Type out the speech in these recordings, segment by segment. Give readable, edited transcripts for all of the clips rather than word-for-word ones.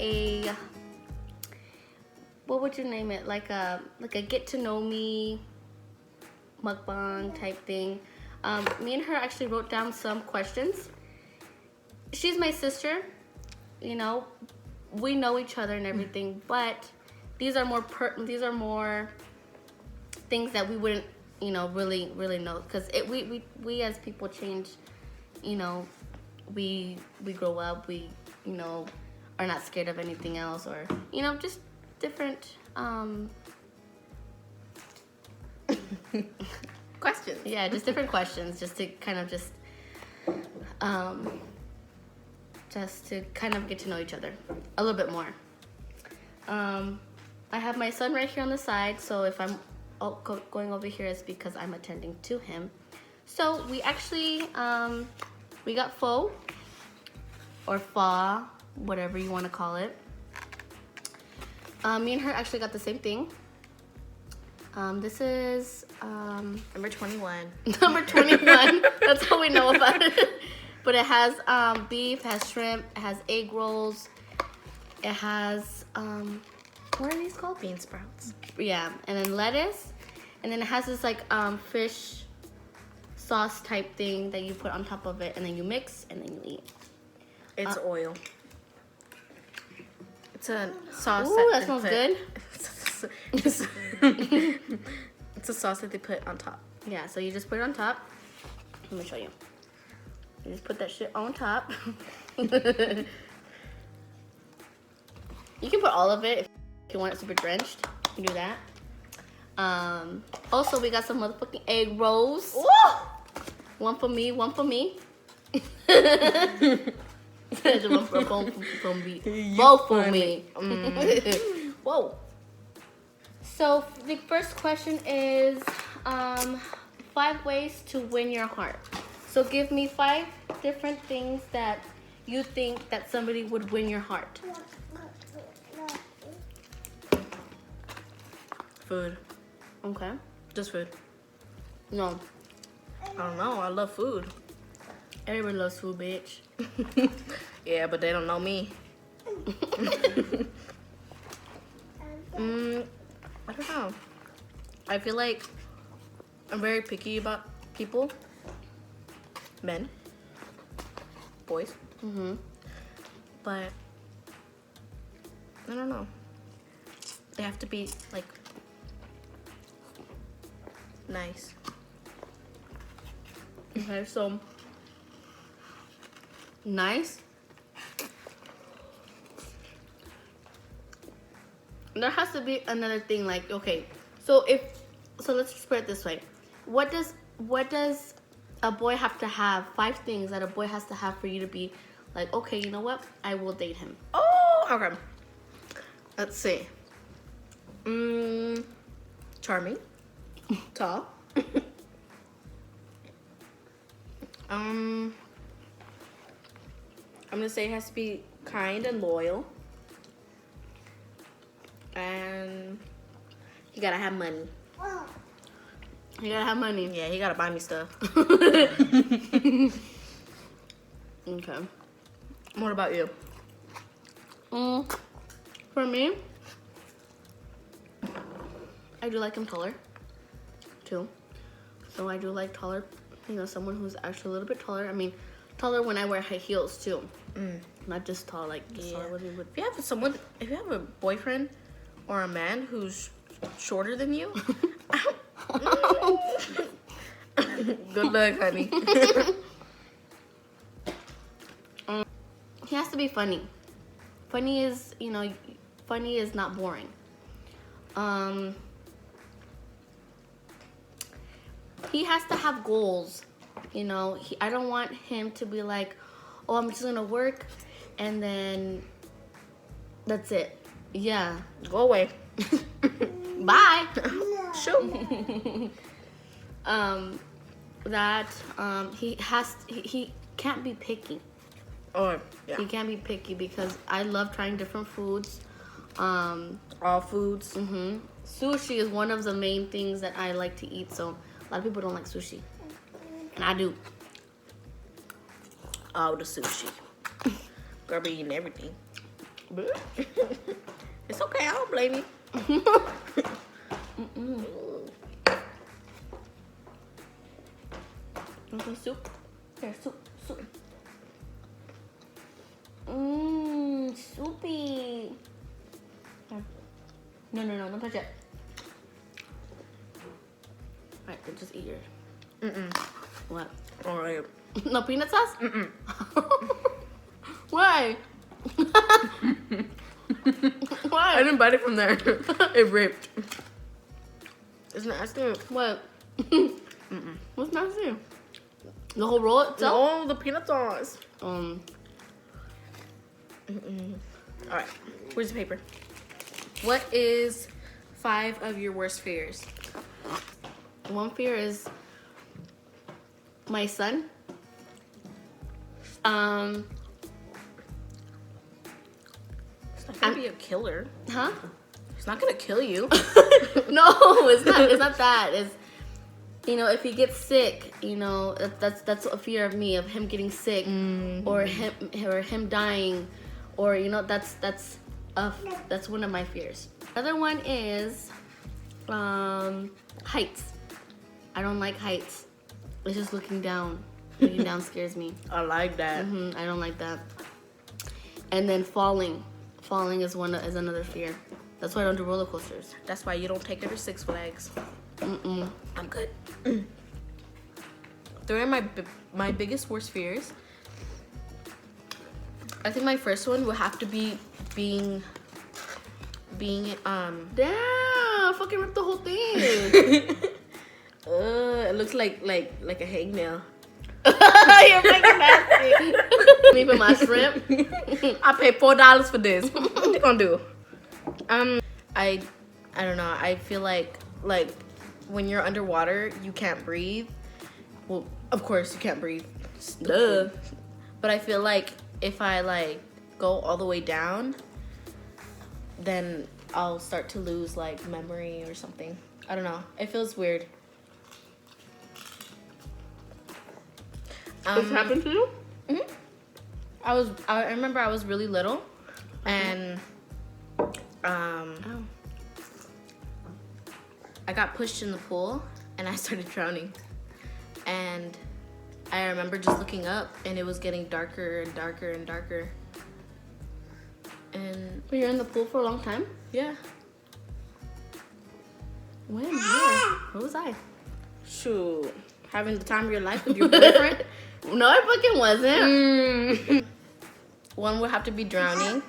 a, what would you name it? Like a get to know me mukbang type thing. Me and her actually wrote down some questions. She's my sister, you know, we know each other and everything, but these are more things that we wouldn't, you know, really know, because we as people change, you know, we grow up, we, you know, are not scared of anything else, or, you know, just different questions. Yeah, just different questions, just to kind of just to kind of get to know each other a little bit more. I have my son right here on the side, so if I'm going over here, it's because I'm attending to him. So we actually, we got pho, or pho, whatever you want to call it. Me and her actually got the same thing. This is number 21. Number 21. That's all we know about it. But it has beef, it has shrimp, it has egg rolls, it has what are these called? Bean sprouts. Yeah, and then lettuce, and then it has this like fish sauce type thing that you put on top of it, and then you mix, and then you eat. It's oil. It's a sauce. Ooh, that smells good. It's a sauce that they put on top. Yeah, so you just put it on top. Let me show you. You just put that shit on top. You can put all of it if you want it super drenched. You can do that. Also, we got some motherfucking egg rolls. Woo! One for me, one for me. Both for me. Whoa. So the first question is 5 ways to win your heart. So give me 5 different things that you think that somebody would win your heart. Food. Okay. Just food. No. I don't know. I love food. Everybody loves food, bitch. Yeah, but they don't know me. I don't know. I feel like I'm very picky about people. Men. Boys. But I don't know. They have to be like nice. Okay, so nice. There has to be another thing, like, okay, so let's just put it this way. What does a boy have to have? 5 things that a boy has to have for you to be like, okay, you know what? I will date him. Oh, okay. Let's see. Charming. Tall. I'm gonna say it has to be kind and loyal. And he gotta have money. You gotta have money. Yeah, he gotta buy me stuff. Okay. What about you? For me, I do like him taller, too. So I do like taller, you know, someone who's actually a little bit taller. I mean, taller when I wear high heels, too. Not just tall, like, taller with me. If you have a boyfriend or a man who's shorter than you, good luck, honey. He has to be funny. Funny is, you know, funny is not boring. He has to have goals. You know, I don't want him to be like, oh, I'm just gonna work and then that's it. Yeah. Go away. Bye. Shoot. He can't be picky. Oh, yeah. He can't be picky because I love trying different foods. All foods. Sushi is one of the main things that I like to eat, so a lot of people don't like sushi. And I do. Oh, the sushi. Girl be eating everything. It's okay. I don't blame you. Want some soup? Here, soup. Soupy. Here. No, don't touch it. Alright, then just eat your. What? Alright. No peanut sauce? Why? Why? I didn't bite it from there. It ripped. It's nasty. What? What's nasty? The whole roll itself? No, the peanut sauce. Alright, where's the paper? What is 5 of your worst fears? One fear is my son. It's not gonna be a killer. Huh? It's not gonna kill you. No, it's not. It's not that. It's, you know, if he gets sick, you know, that's a fear of me, of him getting sick, or him dying, or you know, that's one of my fears. Another one is heights. I don't like heights. It's just looking down. Looking down scares me. I like that. I don't like that. And then falling. Falling is another fear. That's why I don't do roller coasters. That's why you don't take her to Six Flags. I'm good. 3 of my biggest worst fears. I think my first one would have to be being Damn, I fucking ripped the whole thing. It looks like a hangnail. You're freaking nasty. Even my shrimp. I paid $4 for this. What you gonna do? I don't know. I feel like when you're underwater, you can't breathe. Well, of course you can't breathe. Duh. But I feel like if I go all the way down, then I'll start to lose memory or something. I don't know. It feels weird. This happened to you? I remember I was really little, and I got pushed in the pool and I started drowning. And I remember just looking up and it was getting darker and darker and darker. And But you're in the pool for a long time? yeah. When? Where? Where was I? Shoot. Having the time of your life with your boyfriend? No, I fucking wasn't. One would have to be drowning.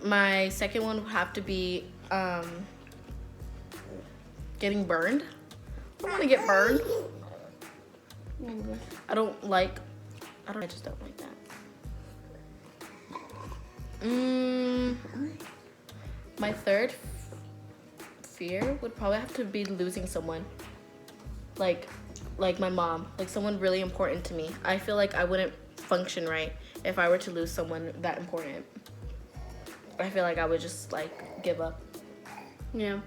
My second one would have to be getting burned. I don't want to get burned. I just don't like that. My third fear would probably have to be losing someone. Like my mom, someone really important to me. I feel like I wouldn't function right if I were to lose someone that important. I feel like I would just give up. Yeah.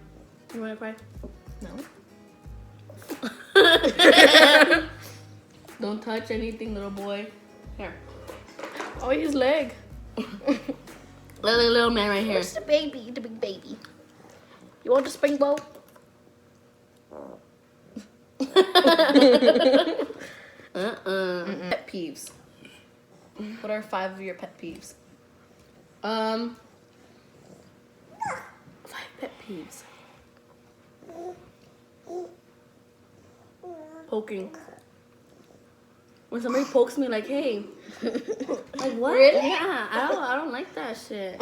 You wanna cry? No. Don't touch anything, little boy. Here. Oh, his leg. Little man right here. Where's the baby? The big baby. You want the spring bowl? Pet peeves. What are 5 of your pet peeves? 5 pet peeves. Poking. When somebody pokes me, hey. What? Really? Yeah, I don't like that shit.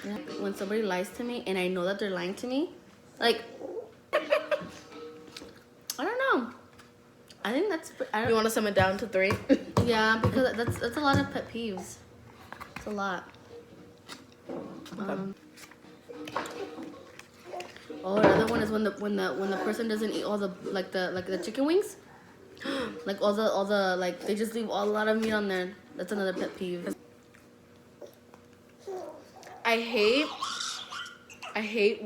Yeah. When somebody lies to me and I know that they're lying to me, I don't know. I think that's. You want to sum it down to 3? Yeah, because that's a lot of pet peeves. It's a lot. Another one is when the person doesn't eat all the the chicken wings, all the they just leave a lot of meat on there. That's another pet peeve. I hate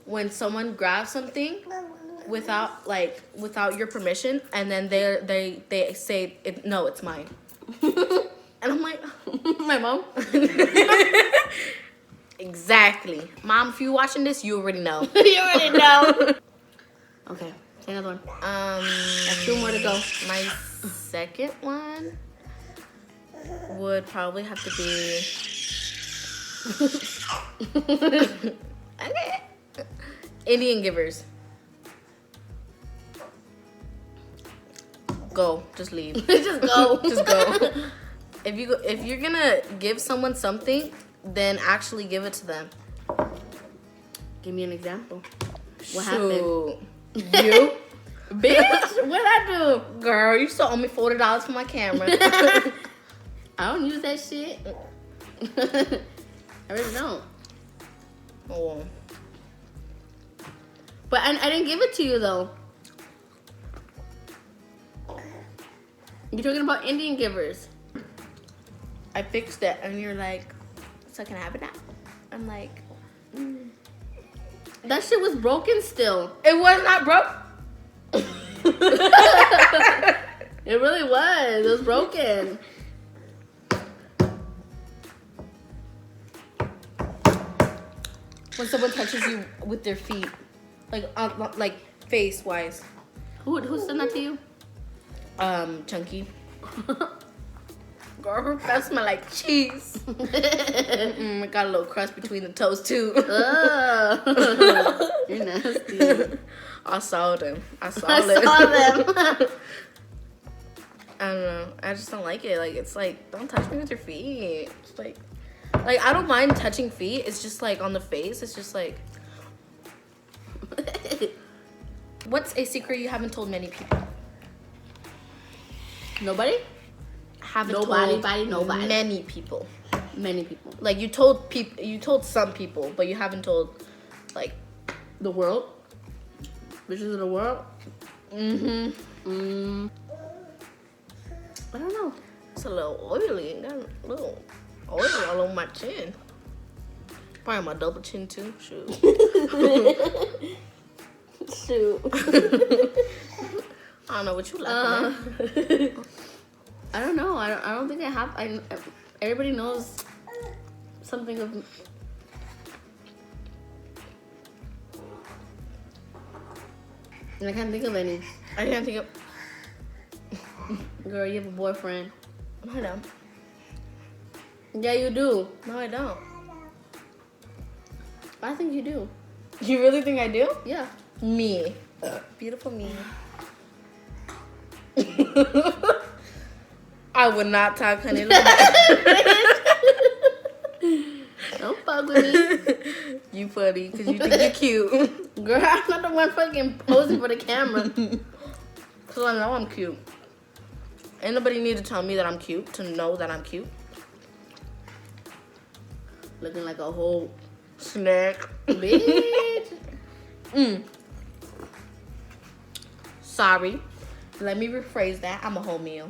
when someone grabs something without your permission, and then they say no, it's mine. And I'm like, my mom. Exactly. Mom, if you're watching this, you already know. You already know. Okay, say another one. There's 2 more to go. My second one would probably have to be okay. Indian givers. Go. Just leave. Just go. Just go. If you're gonna give someone something, then actually give it to them. Give me an example. What Shoot. happened? You? Bitch, what'd I do? Girl, you still owe me $40 for my camera. I don't use that shit. I really don't. Oh. But I didn't give it to you though. You're talking about Indian givers. I fixed it, and you're like, so can I have it now? I'm like, That shit was broken still. it was not broke. It really was. It was broken. When someone touches you with their feet, like face wise. Who sent that to you? Chunky. Girl, her breath smell like cheese. It got a little crust between the toes too. Ugh. You're nasty. I saw them. I saw I them. saw them. I don't know. I just don't like it. Like, it's like, don't touch me with your feet. It's like I don't mind touching feet. It's just like on the face. It's just like, what's a secret you haven't told many people? Nobody? Haven't Nobody. told many people. Many people. Like, you told some people, but you haven't told, like, The world? Bitches of the world? mm-hmm. I don't know. It's a little oily. Got a little oil all over my chin. Probably my double chin too. Shoot. Shoot. I don't know what you like. I don't know. I don't think I have. Everybody knows something of. And I can't think of any. I can't think of. Girl, you have a boyfriend. No, I don't. Yeah, you do. No, I don't. I think you do. You really think I do? Yeah. Me. Beautiful me. I would not talk, honey. Don't fuck with me. You funny because you think you're cute. Girl, I'm not the one fucking posing for the camera. Because I know I'm cute. Ain't nobody need to tell me that I'm cute to know that I'm cute. Looking like a whole Snack. bitch. Sorry. Let me rephrase that. I'm a whole meal.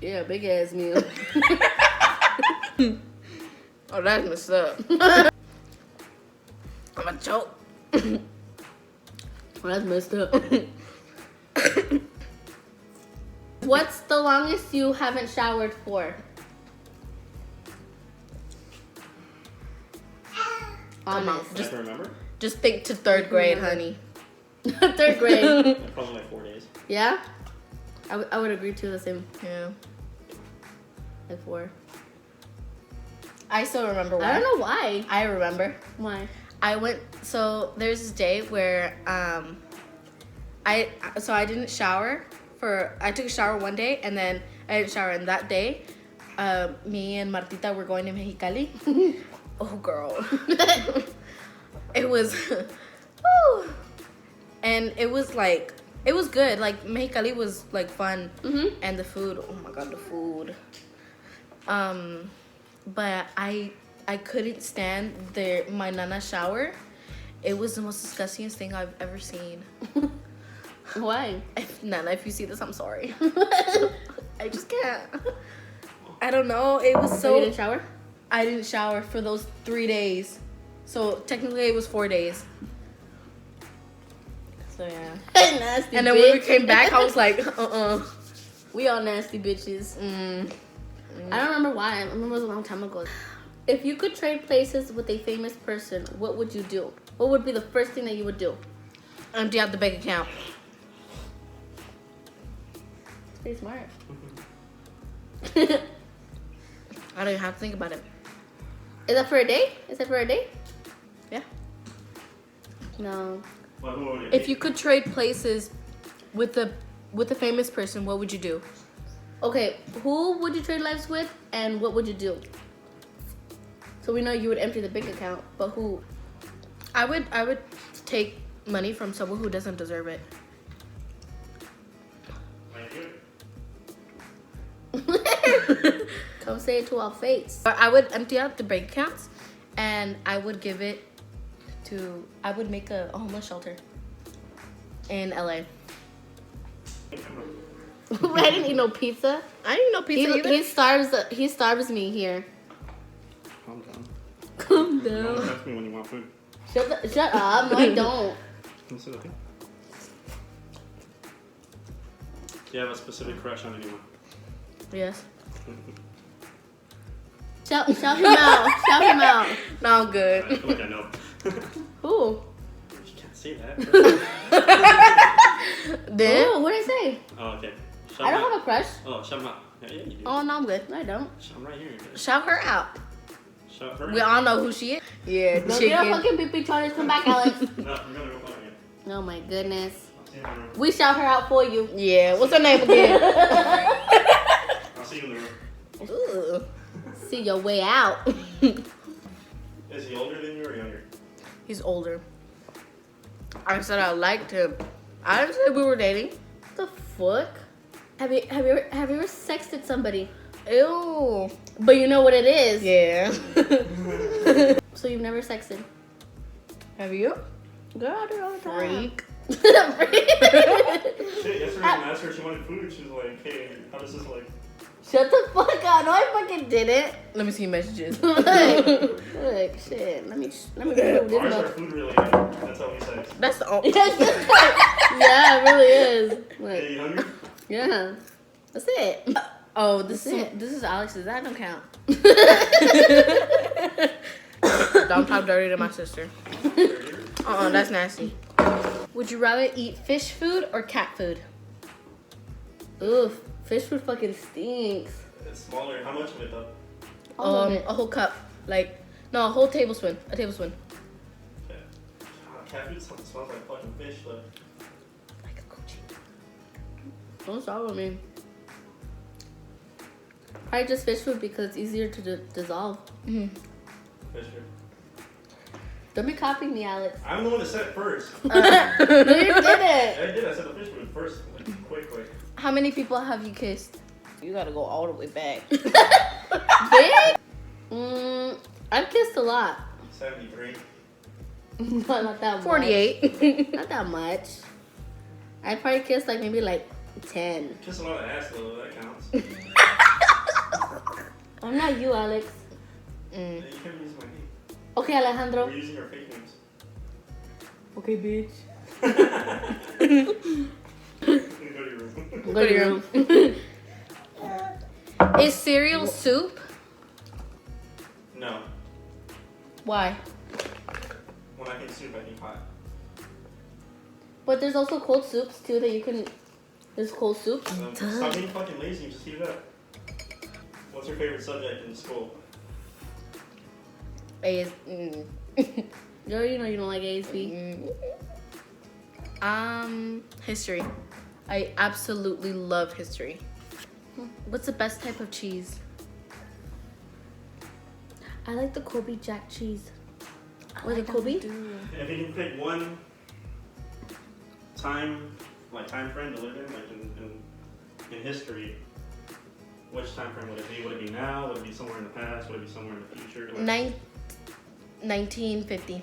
Yeah, big ass meal. Oh, that's messed up. I'm a choke. Well, that's messed up. What's the longest you haven't showered for? Come on. Honest. I can remember. Just think to 3rd grade, honey. 3rd grade. Probably like 4 days. Yeah? I would agree to the same. Yeah. Like 4. I still remember why. I don't know why. I remember. Why? I went, so there's this day where I didn't shower I took a shower one day and then I didn't shower, and that day me and Martita were going to Mexicali. Oh girl. It was whew. And it was good. Like, Mexicali was like fun. Mm-hmm. And the food, oh my god, the food. But I couldn't stand my nana shower. It was the most disgusting thing I've ever seen. Why? Nana, if you see this, I'm sorry. I just can't. I don't know. It was So you didn't shower? I didn't shower for those 3 days. So technically it was 4 days. So yeah. Nasty And then bitch. when we came back, I was like, We all nasty bitches. I don't remember why. I remember it was a long time ago. If you could trade places with a famous person, what would you do? What would be the first thing that you would do? Empty out the bank account. It's pretty smart. I don't even have to think about it. Is that for a day? Is that for a day? Yeah. No. Well, who would it If be? you could trade places with a famous person, what would you do? Okay, who would you trade lives with, and what would you do? So we know you would empty the bank account, but who? I would take money from someone who doesn't deserve it. Like you? Come say it to our face. But I would empty out the bank accounts, and I would give it to. I would make a homeless shelter in LA. I didn't eat no pizza. I didn't know pizza either. He starves me here. Calm down. Calm Don't down. touch me when you want food. Shut up. No, I don't. Is it okay? Do you have a specific crush on anyone? Yes. Shout him out. Shout him out. No, I'm I good. feel like I know. Who? You can't say that. Then Who? What did I say? Oh, okay. Shut I don't him have out. a crush. Oh, shut him out. Yeah, you do. Oh, no, I'm good. No, I don't. I'm right here. shout her out. Shut her We out. all know who she is. Yeah, Don't get a chicken. fucking pee-pee charges. Come back, Alex. No, I'm gonna go home again. Oh, my goodness. I'll see you in the room. We shout her out for you. Yeah, what's her name again? I'll see you in the room. Ugh. See your way out. Is he older than you or younger? He's older. I said I liked him. I didn't say we were dating. What the fuck? Have you ever sexted somebody? Ew. But you know what it is. Yeah. So you've never sexted? Have you? Girl, I do it all the time. Freak. Shit, yesterday when I asked her if she wanted food, she was like, hey, how does this like? Shut the fuck up. No, I fucking didn't. Let me see your messages. Look, shit. Let me prove this Ours are much. food related. That's how we sex. That's the only. Yeah, it really is. Look, Hey, you hungry? yeah. That's it. Oh, this That's it. is Alex's. That don't count. Don't talk dirty to my sister. That's nasty. Would you rather eat fish food or cat food? Oof. Fish food fucking stinks. It's smaller. How much of it though? All of it. A whole cup. Like, no, a whole tablespoon. A tablespoon. Yeah. Cat food smells like fucking fish though. Like a coochie. Don't stop with me. Probably just fish food because it's easier to dissolve. Mm-hmm. Fish food. Don't be copying me, Alex. I'm the one that said it first. No, you didn't. I did. I said the fish food first. Like, quick. How many people have you kissed? You gotta go all the way back. Big? I've kissed a lot. 73. Not that much. 48. Not that much. I probably kissed like maybe like 10. Kiss a lot of ass though. That counts. I'm not you, Alex. Mm. You can't use my name. Okay, Alejandro. We're using our fake names. Okay, bitch. Go to your room. Go to your room. Is cereal soup? No. Why? When I think soup, I think hot. But there's also cold soups too that you can. There's cold soups. Stop being fucking lazy. Just heat it up. What's your favorite subject in school? You already know you don't like ASB. History. I absolutely love history. What's the best type of cheese? I like the Kobe Jack cheese. Was it Kobe? If you can pick one time frame to live in, like in history, which time frame would it be? Would it be now? Would it be somewhere in the past? Would it be somewhere in the future? Like, 1950.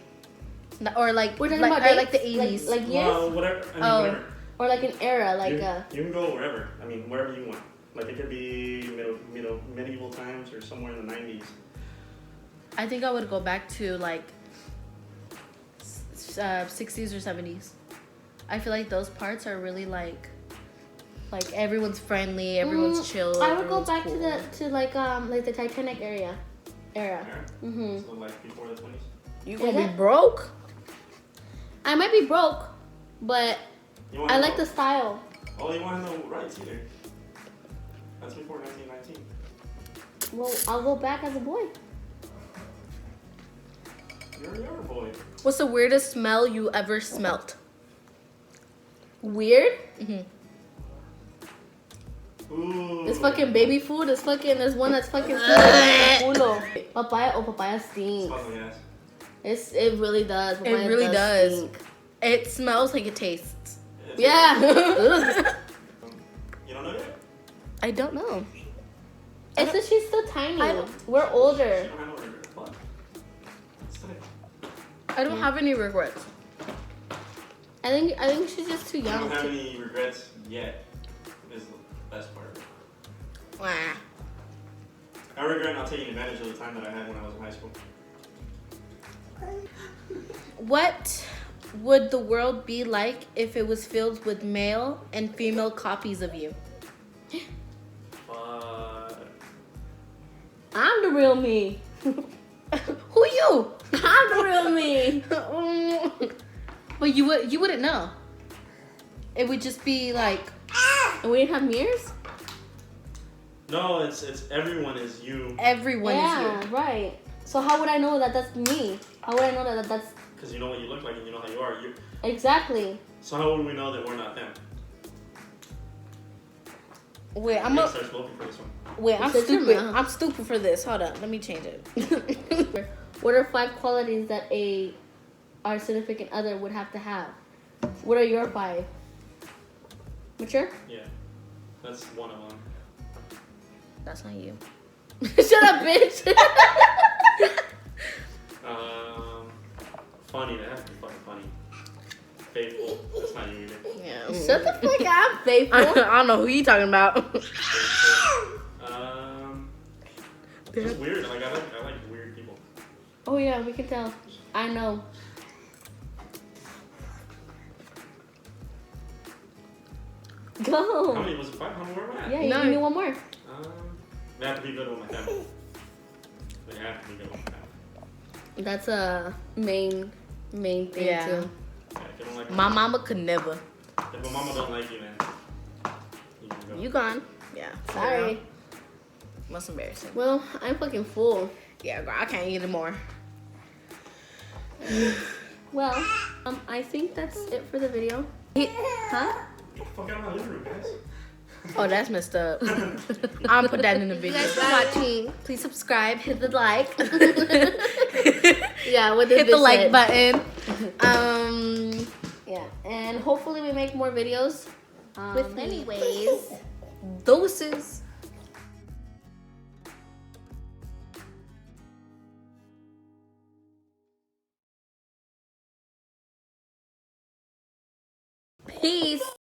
Or like, We're talking like, about or like the dates? 80s. Like years? well, whatever. I mean, Oh. whatever. Or like an era, like You can go wherever. I mean, wherever you want. Like it could be medieval times or somewhere in the 90s. I think I would go back to like 60s or 70s. I feel like those parts are really like Like everyone's friendly, everyone's chill. I would go everyone's back cool. to like the Titanic era. Mhm. So like before the 20s. You Is gonna be it? broke? I might be broke, but You want I like the style. Oh, you want no rights either. That's before 1919. Well, I'll go back as a boy. You're a boy. What's the weirdest smell you ever smelt? Weird. Mm-hmm. Ooh. It's fucking baby food. It's fucking. There's one that's fucking culo. Papaya. Oh, papaya stinks. Smells like ass. It really does. Papaya It really does. stink. It smells like it tastes. Yeah. You don't know yet? I don't know. It's that she's still tiny. I don't- We're She older. don't have no regrets. Fuck. It's like- I don't have any regrets. I think she's just too You young. don't have any regrets yet. Is the best part of it. Wah. I regret not taking advantage of the time that I had when I was in high school. What would the world be like if it was filled with male and female copies of you? I'm the real me. Who you? I'm the real me. But you wouldn't know. It would just be like And we didn't have mirrors? No, it's everyone is you. everyone is Yeah, you. right. So how would I know that that's me? How would I know that that's Because you know what you look like and you know how you are. exactly? So how would we know that we're not them? Wait, I'm gonna start smoking for this one. I'm Shut your stupid. mouth. I'm stupid for this. Hold on, let me change it. What are 5 qualities that our significant other would have to have? What are your 5? Mature? Yeah, that's one of them. That's not you. Shut up, bitch. Funny. That has to be fucking funny. Faithful. That's not you either. Yeah. Shut the fuck up, faithful. I don't know who you talking about. Just weird. Like I like weird people. Oh yeah, we can tell. I know. How Go. many was it? 5? How many were we at? Yeah, you No. give me one more. They have to be good with my family. They have to be good with my family. That's a main thing Yeah. too. Yeah, if you don't like My mama could never. If my mama don't like you, man, you can go. You gone? Yeah. Sorry. Most embarrassing. Well, I'm fucking full. Yeah, girl, I can't eat anymore. Well, I think that's it for the video. Huh? Get the fuck out of my living room, guys. Oh, that's messed up. I'll put that in the video. Thanks for watching. Please subscribe, hit the like. Yeah, what did Hit the this like say? button. Yeah, and hopefully we make more videos. With me. Anyways. Doses. Peace.